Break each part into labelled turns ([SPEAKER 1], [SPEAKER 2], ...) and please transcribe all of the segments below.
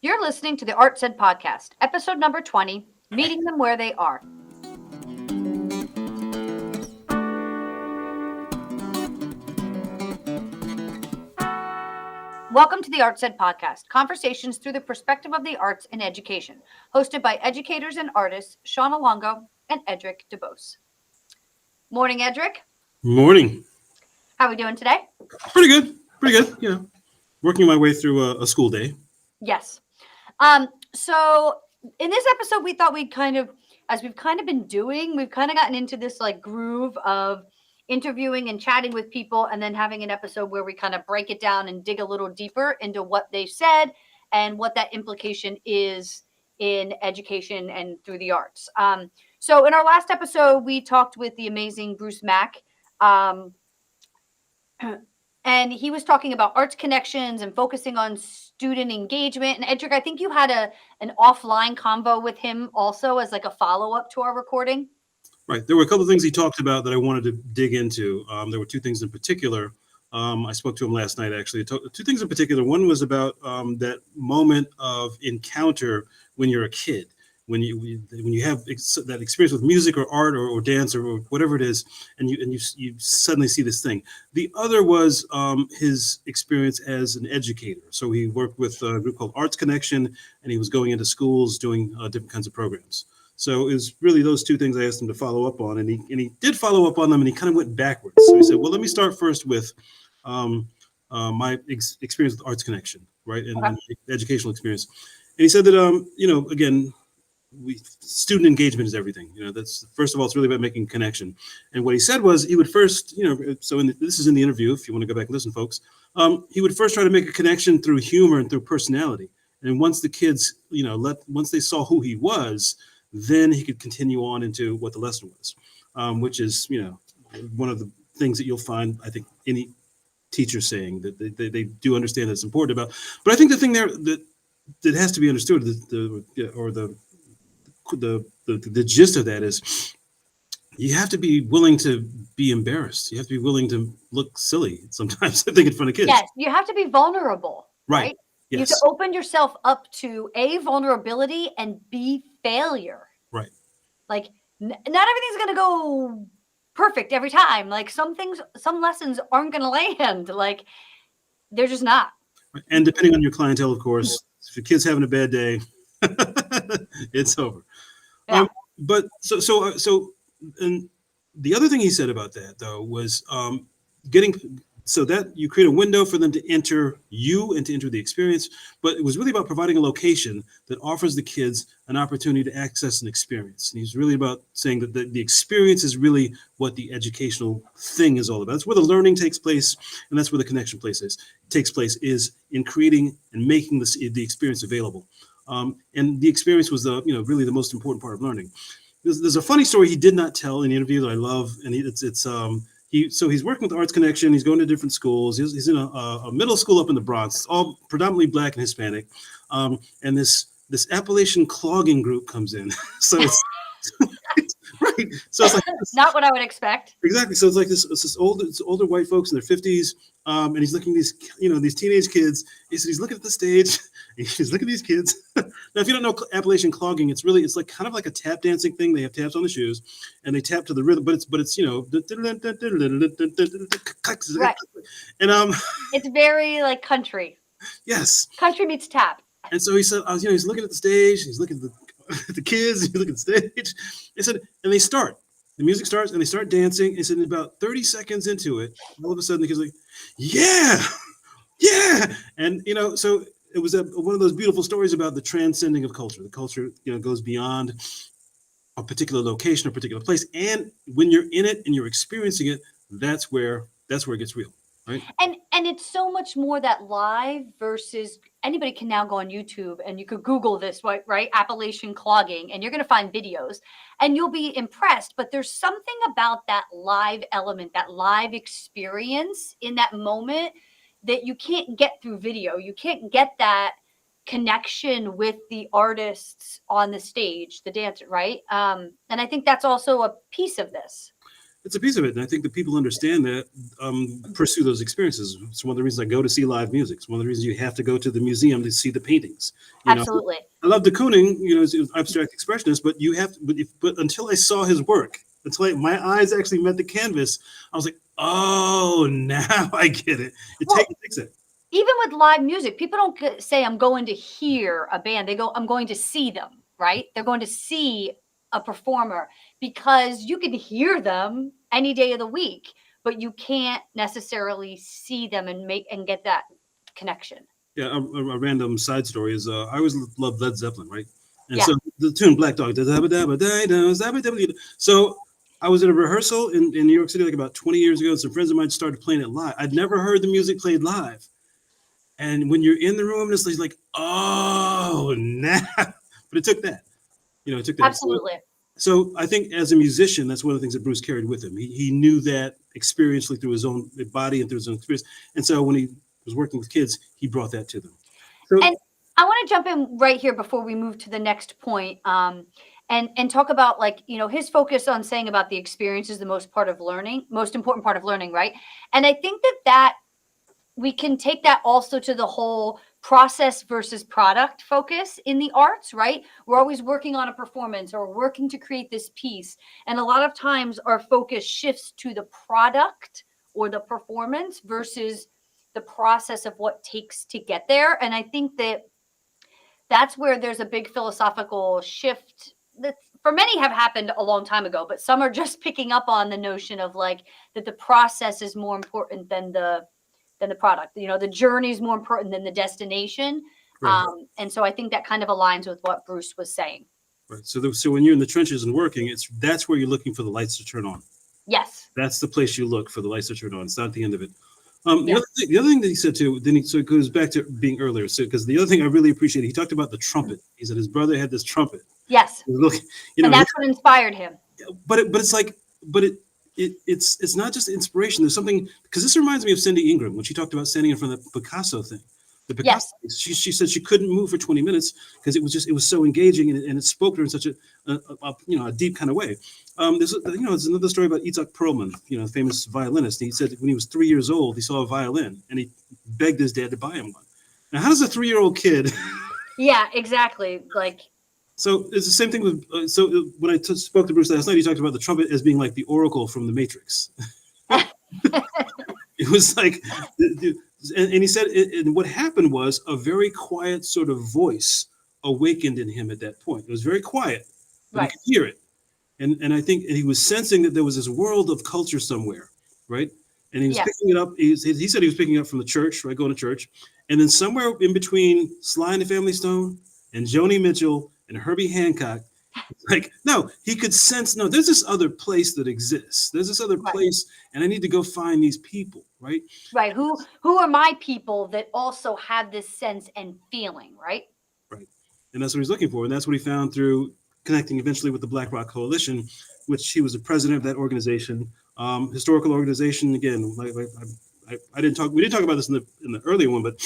[SPEAKER 1] You're listening to the Art Said podcast, episode number 20, Meeting Them Where They Are. Welcome to the Art Said podcast, conversations through the perspective of the arts and education, hosted by educators and artists Shauna Longo and Edric DeBose. Morning, Edric.
[SPEAKER 2] Morning.
[SPEAKER 1] How are we doing today?
[SPEAKER 2] Pretty good. Yeah, working my way through a school day.
[SPEAKER 1] Yes. So in this episode, we thought we'd as we've kind of been doing, we've kind of gotten into this like groove of interviewing and chatting with people and then having an episode where we kind of break it down and dig a little deeper into what they said and what that implication is in education and through the arts. So in our last episode, we talked with the amazing Bruce Mack. And he was talking about arts connections and focusing on student engagement. And Edric, I think you had an offline convo with him also as like a follow-up to our recording.
[SPEAKER 2] Right. There were a couple of things he talked about that I wanted to dig into. There were two things in particular. I spoke to him last night, actually. Two things in particular. One was about that moment of encounter when you're a kid. When you have that experience with music or art or dance or whatever it is, and you suddenly see this thing. The other was his experience as an educator. So he worked with a group called Arts Connection, and he was going into schools doing different kinds of programs. So it was really those two things I asked him to follow up on, and he did follow up on them, and he kind of went backwards. So he said, well, let me start first with my experience with Arts Connection, right, and educational experience. And he said that again, student engagement is everything. That's first of all, it's really about making a connection. And what he said was he would first, this is in the interview, if you want to go back and listen, folks, he would first try to make a connection through humor and through personality. And once the kids, once they saw who he was, then he could continue on into what the lesson was, which is, one of the things that you'll find, I think, any teacher saying that they do understand that's important about. But I think the thing there that has to be understood, the gist of that is you have to be willing to be embarrassed. You have to be willing to look silly sometimes, I think, in front of kids.
[SPEAKER 1] Yes, you have to be vulnerable, right?
[SPEAKER 2] Yes.
[SPEAKER 1] You have to open yourself up to A, vulnerability, and B, failure.
[SPEAKER 2] Right.
[SPEAKER 1] Like, not everything's going to go perfect every time. Like, some lessons aren't going to land. Like, they're just not.
[SPEAKER 2] And depending on your clientele, of course, if your kid's having a bad day, it's over.
[SPEAKER 1] Yeah.
[SPEAKER 2] But so, and the other thing he said about that though was getting so that you create a window for them to enter you and to enter the experience. But it was really about providing a location that offers the kids an opportunity to access an experience. And he's really about saying that the experience is really what the educational thing is all about. That's where the learning takes place, and that's where the connection takes place is in creating and making the experience available. And the experience was really the most important part of learning. There's a funny story he did not tell in the interview that I love, and he's working with Arts Connection. He's going to different schools. He's in a middle school up in the Bronx, all predominantly Black and Hispanic, and this Appalachian clogging group comes in. So it's right. So it's like
[SPEAKER 1] not what I would expect.
[SPEAKER 2] Exactly. So it's like this older white folks in their 50s, and he's looking at these teenage kids. He's looking at the stage. He's looking at these kids. Now, if you don't know Appalachian clogging, it's like kind of like a tap dancing thing. They have taps on the shoes, and they tap to the rhythm. But it's
[SPEAKER 1] right.
[SPEAKER 2] And
[SPEAKER 1] it's very like country.
[SPEAKER 2] Yes.
[SPEAKER 1] Country meets tap.
[SPEAKER 2] And so he said, he's looking at the stage. He's looking at the kids. He's looking at the stage. He said, and they start. The music starts, and they start dancing. He said, about 30 seconds into it, all of a sudden the kids are like, yeah. And so it was one of those beautiful stories about the transcending of culture. The culture, goes beyond a particular location, a particular place, and when you're in it and you're experiencing it, that's where it gets real, right?
[SPEAKER 1] And it's so much more that live versus anybody can now go on YouTube and you could Google this, right? Appalachian clogging, and you're going to find videos, and you'll be impressed. But there's something about that live element, that live experience in that moment that you can't get through video. You can't get that connection with the artists on the stage, the dancer, right? And I think that's also a piece of this.
[SPEAKER 2] It's a piece of it, and I think that people understand that, pursue those experiences. It's one of the reasons I go to see live music. It's one of the reasons you have to go to the museum to see the paintings. You know,
[SPEAKER 1] Absolutely.
[SPEAKER 2] I love de Kooning, as an abstract expressionist, but you have to. But until I saw his work, my eyes actually met the canvas, I was like, oh, now I get it.
[SPEAKER 1] Well,
[SPEAKER 2] Takes it.
[SPEAKER 1] even with live music, people don't say I'm going to hear a band. They go, I'm going to see them, right? They're going to see a performer because you can hear them any day of the week, but you can't necessarily see them and get that connection.
[SPEAKER 2] Yeah, a random side story is I always loved Led Zeppelin, right? And
[SPEAKER 1] Yeah.
[SPEAKER 2] so the tune Black Dog. So I was at a rehearsal in New York City like about 20 years ago, and some friends of mine started playing it live. I'd never heard the music played live. And when you're in the room, it's like, oh, now. But it took that. It took that.
[SPEAKER 1] Absolutely.
[SPEAKER 2] So I think as a musician, that's one of the things that Bruce carried with him. He knew that experientially through his own body and through his own experience. And so when he was working with kids, he brought that to them. So,
[SPEAKER 1] And I want to jump in right here before we move to the next point, and talk about, like, his focus on saying about the experience is the most important part of learning, right? And I think that we can take that also to the whole process versus product focus in the arts, right? We're always working on a performance or working to create this piece. And a lot of times our focus shifts to the product or the performance versus the process of what takes to get there. And I think that's where there's a big philosophical shift that for many have happened a long time ago, but some are just picking up on the notion of, like, that the process is more important than the product. The journey is more important than the destination.
[SPEAKER 2] right,
[SPEAKER 1] And so I think that kind of aligns with what Bruce was saying.
[SPEAKER 2] right. So when you're in the trenches and working, that's where you're looking for the lights to turn on.
[SPEAKER 1] Yes.
[SPEAKER 2] That's the place you look for the lights to turn on. It's not the end of it.
[SPEAKER 1] Yeah.
[SPEAKER 2] The other thing that he said too, so it goes back to being earlier. So because the other thing I really appreciated, he talked about the trumpet. He said his brother had this trumpet.
[SPEAKER 1] Yes.
[SPEAKER 2] Look,
[SPEAKER 1] And that's what inspired him.
[SPEAKER 2] It's not just inspiration. There's something, because this reminds me of Cindy Ingram when she talked about standing in front of the Picasso thing. The Picasso,
[SPEAKER 1] Yes.
[SPEAKER 2] she said she couldn't move for 20 minutes because it was so engaging and it spoke to her in such a deep kind of way. There's another story about Itzhak Perlman, the famous violinist. He said when he was 3 years old, he saw a violin and he begged his dad to buy him one. Now, how does a 3-year-old kid?
[SPEAKER 1] Yeah, exactly. Like,
[SPEAKER 2] so it's the same thing with. When I spoke to Bruce last night, he talked about the trumpet as being like the oracle from the Matrix. It was like, and he said, and what happened was a very quiet sort of voice awakened in him at that point. It was very quiet, but
[SPEAKER 1] right.
[SPEAKER 2] he could hear it. And I think he was sensing that there was this world of culture somewhere, right? And he was picking it up. He said he was picking it up from the church, right? Going to church. And then somewhere in between Sly and the Family Stone and Joni Mitchell and Herbie Hancock, like, no, he could sense, no, there's this other place that exists. There's this other place, and I need to go find these people, right?
[SPEAKER 1] Right. Who are my people that also have this sense and feeling, right?
[SPEAKER 2] Right. And that's what he's looking for. And that's what he found through connecting eventually with the Black Rock Coalition, which he was the president of that organization, historical organization. Again, we didn't talk about this in the earlier one, but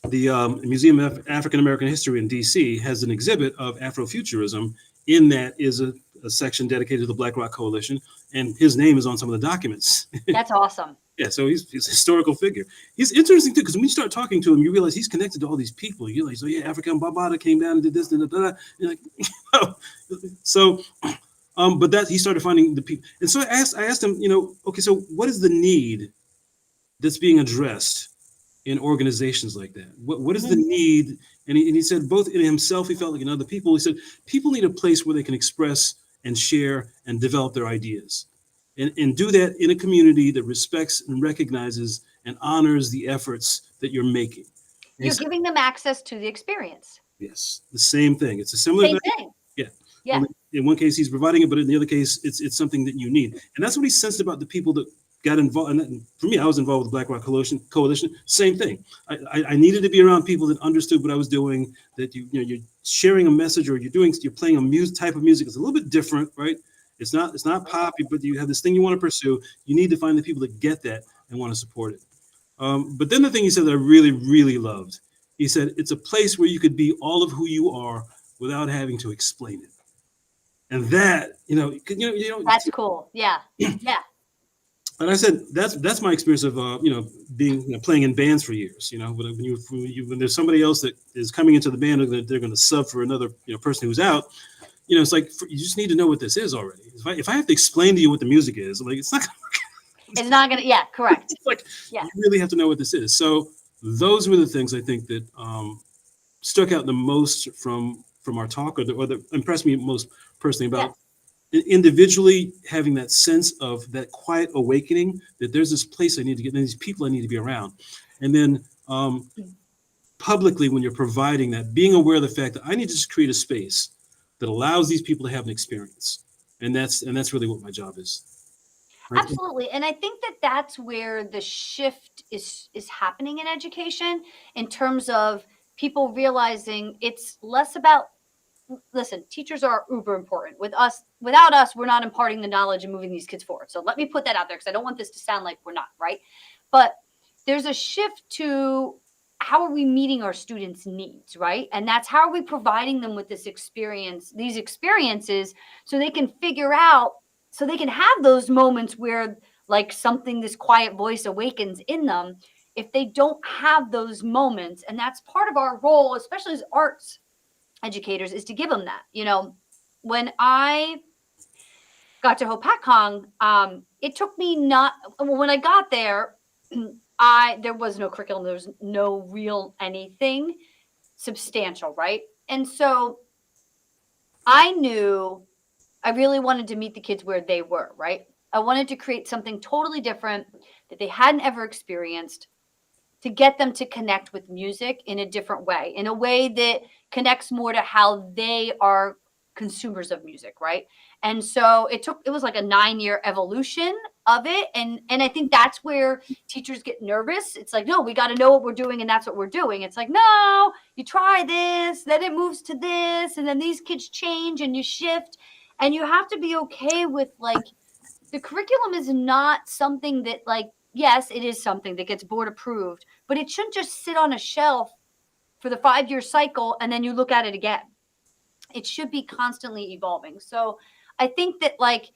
[SPEAKER 2] the Museum of African American History in DC has an exhibit of Afrofuturism. In that is a section dedicated to the Black Rock Coalition, and his name is on some of the documents.
[SPEAKER 1] That's awesome.
[SPEAKER 2] Yeah, so he's a historical figure. He's interesting too, because when you start talking to him, you realize he's connected to all these people. You realize, African Bambaataa came down and did this, and you're like, so, but that he started finding the people, and so I asked him, okay, so what is the need that's being addressed in organizations like that? What is the need? And he said both in himself, he felt like in other people. He said people need a place where they can express and share and develop their ideas. And do that in a community that respects and recognizes and honors the efforts that you're making. And
[SPEAKER 1] You're giving them access to the experience.
[SPEAKER 2] Yes, the same thing. It's a similar
[SPEAKER 1] thing.
[SPEAKER 2] Yeah.
[SPEAKER 1] Yeah.
[SPEAKER 2] Only in one case, he's providing it, but in the other case, it's something that you need. And that's what he sensed about the people that got involved. And for me, I was involved with the Black Rock Coalition. Same thing. I needed to be around people that understood what I was doing. That you're sharing a message, or you're playing a type of music. It's a little bit different, right? It's not pop, but you have this thing you want to pursue. You need to find the people that get that and want to support it. But then the thing he said that I really, really loved, he said, it's a place where you could be all of who you are without having to explain it. And that,
[SPEAKER 1] That's cool. Yeah. Yeah.
[SPEAKER 2] and I said that's my experience of being playing in bands for years. When there's somebody else that is coming into the band, they're going to sub for another person who's out. It's like you just need to know what this is already. If I have to explain to you what the music is, I'm like, it's not going to work.
[SPEAKER 1] It's not gonna. Yeah. Correct.
[SPEAKER 2] It's like
[SPEAKER 1] Yeah.
[SPEAKER 2] you really have to know what this is. So those were the things I think that stuck out the most from our talk, or that impressed me most personally about individually having that sense of that quiet awakening that there's this place I need to get, and these people I need to be around, and then publicly when you're providing that, being aware of the fact that I need to just create a space that allows these people to have an experience, and that's really what my job is.
[SPEAKER 1] Absolutely. And I think that that's where the shift is happening in education, in terms of people realizing it's less about, listen, teachers are uber important. Without us, we're not imparting the knowledge and moving these kids forward. So let me put that out there, because I don't want this to sound like we're not, right? But there's a shift to how are we meeting our students' needs, right? And that's how are we providing them with these experiences, so they can figure out, so they can have those moments where like something, this quiet voice awakens in them. If they don't have those moments, and that's part of our role, especially as arts educators, is to give them that. When I got to Hopatcong, it took me when I got there, there was no curriculum, there was no real anything substantial, right? And so I knew I really wanted to meet the kids where they were, right? I wanted to create something totally different that they hadn't ever experienced, to get them to connect with music in a different way, in a way that connects more to how they are consumers of music, right? And so it was like a 9-year evolution of it. And I think that's where teachers get nervous. It's like, no, we got to know what we're doing, and that's what we're doing. It's like, no, you try this, then it moves to this, and then these kids change and you shift. And you have to be okay with, like, the curriculum is not something that, like, yes, it is something that gets board approved, but it shouldn't just sit on a shelf for the 5-year cycle and then you look at it again. It should be constantly evolving. So I think that, like,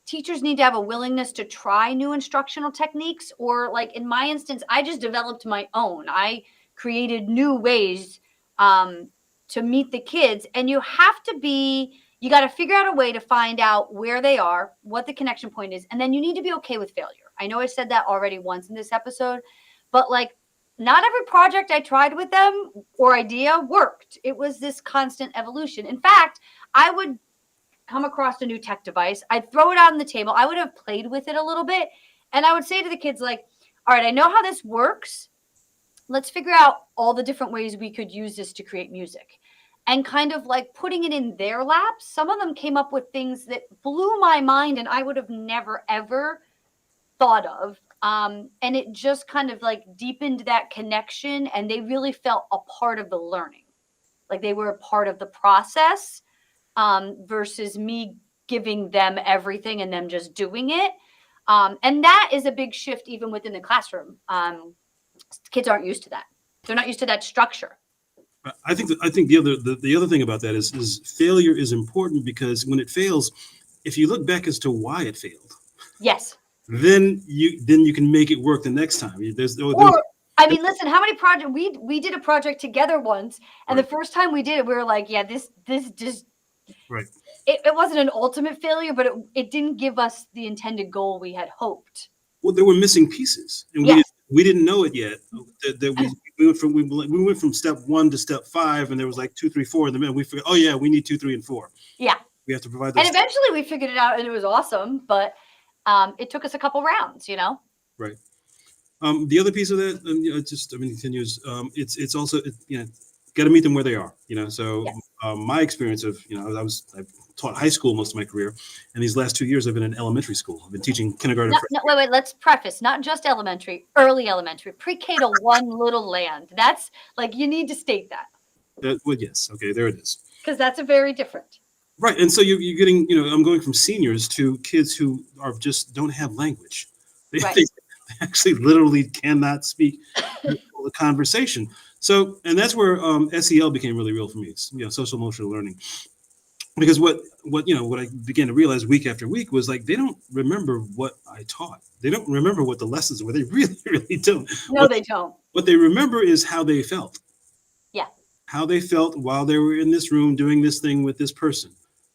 [SPEAKER 1] teachers need to have a willingness to try new instructional techniques, or, like, in my instance, I just developed my own. I created new ways to meet the kids, and you got to figure out a way to find out where they are, what the connection point is, and then you need to be okay with failure. I know I said that already once in this episode, but, like, not every project I tried with them or idea worked. It was this constant evolution. In fact, I would come across a new tech device, I'd throw it out on the table, I would have played with it a little bit, and I would say to the kids, like, all right, I know how this works. Let's figure out all the different ways we could use this to create music. And kind of like putting it in their laps. Some of them came up with things that blew my mind and I would have never, ever thought of. And it just kind of like deepened that connection, and they really felt a part of the learning. Like they were a part of the process, versus me giving them everything and them just doing it. And that is a big shift even within the classroom. Kids aren't used to that. They're not used to that structure.
[SPEAKER 2] I think the other thing about that is failure is important, because when it fails, if you look back as to why it failed,
[SPEAKER 1] yes,
[SPEAKER 2] then you can make it work the next time.
[SPEAKER 1] I mean, listen, how many projects we did a project together once, and
[SPEAKER 2] right.
[SPEAKER 1] The first time we did it, we were like, yeah, this just
[SPEAKER 2] right.
[SPEAKER 1] It wasn't an ultimate failure, but it didn't give us the intended goal we had hoped.
[SPEAKER 2] Well, there were missing pieces, and
[SPEAKER 1] yes.
[SPEAKER 2] we didn't know it yet. That we went from step 1 to step 5, and there was like 2, 3, 4 in the middle. We figured, oh yeah, we need 2, 3, and 4.
[SPEAKER 1] Yeah,
[SPEAKER 2] we have to provide those.
[SPEAKER 1] And eventually we figured it out, and it was awesome. But it took us a couple rounds,
[SPEAKER 2] Right. The other piece of that, continues. It's also got to meet them where they are. So
[SPEAKER 1] yes.
[SPEAKER 2] My experience of I've taught high school most of my career, and these last 2 years I've been in elementary school. I've been teaching kindergarten.
[SPEAKER 1] Wait. Let's preface, not just elementary, early elementary, pre-K to 1 little land. That's like, you need to state that.
[SPEAKER 2] Well, yes. Okay, there it is.
[SPEAKER 1] Because that's a very different.
[SPEAKER 2] Right, and so you're getting, I'm going from seniors to kids who just don't have language. They actually literally cannot speak the conversation. So, and that's where SEL became really real for me. It's, social emotional learning. because what I began to realize week after week was like they don't remember what I taught. They don't remember what the lessons were. They really, really don't.
[SPEAKER 1] No, they don't.
[SPEAKER 2] What they remember is how they felt.
[SPEAKER 1] Yeah.
[SPEAKER 2] How they felt while they were in this room doing this thing with this person.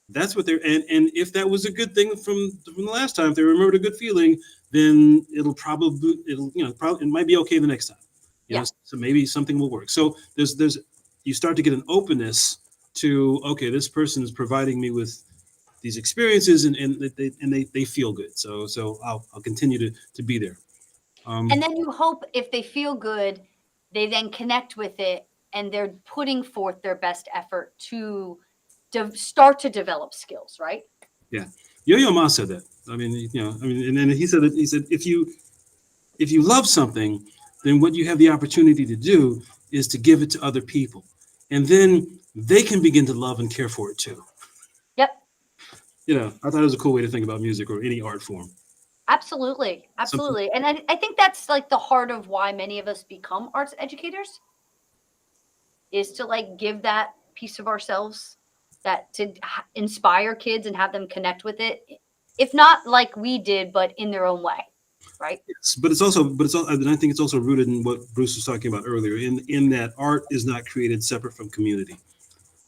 [SPEAKER 2] That's what they're and if that was a good thing from the last time, if they remembered a good feeling, then it'll probably it might be okay the next time.
[SPEAKER 1] Yeah.
[SPEAKER 2] So maybe something will work. So there's you start to get an openness to, okay, this person is providing me with these experiences and they feel good. So I'll continue to be there.
[SPEAKER 1] And then you hope if they feel good, they then connect with it and they're putting forth their best effort to start to develop skills, right?
[SPEAKER 2] Yeah. Yo-Yo Ma said that. And then he said if you love something, then what you have the opportunity to do is to give it to other people. And then they can begin to love and care for it too.
[SPEAKER 1] Yep.
[SPEAKER 2] I thought it was a cool way to think about music or any art form.
[SPEAKER 1] Absolutely.
[SPEAKER 2] Something,
[SPEAKER 1] Absolutely. And I think that's like the heart of why many of us become arts educators is to like give that piece of ourselves that to inspire kids and have them connect with it. If not like we did, but in their own way. Right.
[SPEAKER 2] yes, and I think it's also rooted in what Bruce was talking about earlier, in that art is not created separate from community.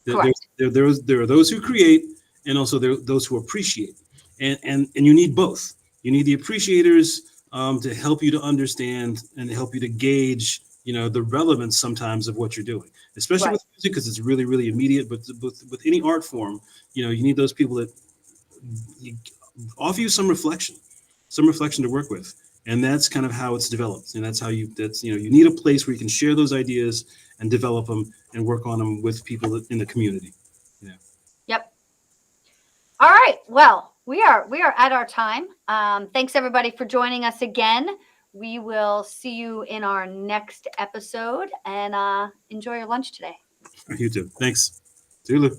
[SPEAKER 1] Correct.
[SPEAKER 2] There are those who create, and also there are those who appreciate, and you need both. You need the appreciators to help you to understand and help you to gauge, the relevance sometimes of what you're doing, especially
[SPEAKER 1] Right.
[SPEAKER 2] with music because it's really, really immediate. But with any art form, you need those people that you, offer you some reflection to work with, and that's kind of how it's developed. And you need a place where you can share those ideas and develop them and work on them with people in the community. Yeah.
[SPEAKER 1] Yep. All right. Well, we are at our time. Thanks everybody for joining us again. We will see you in our next episode and enjoy your lunch today.
[SPEAKER 2] You too. Thanks. See you later.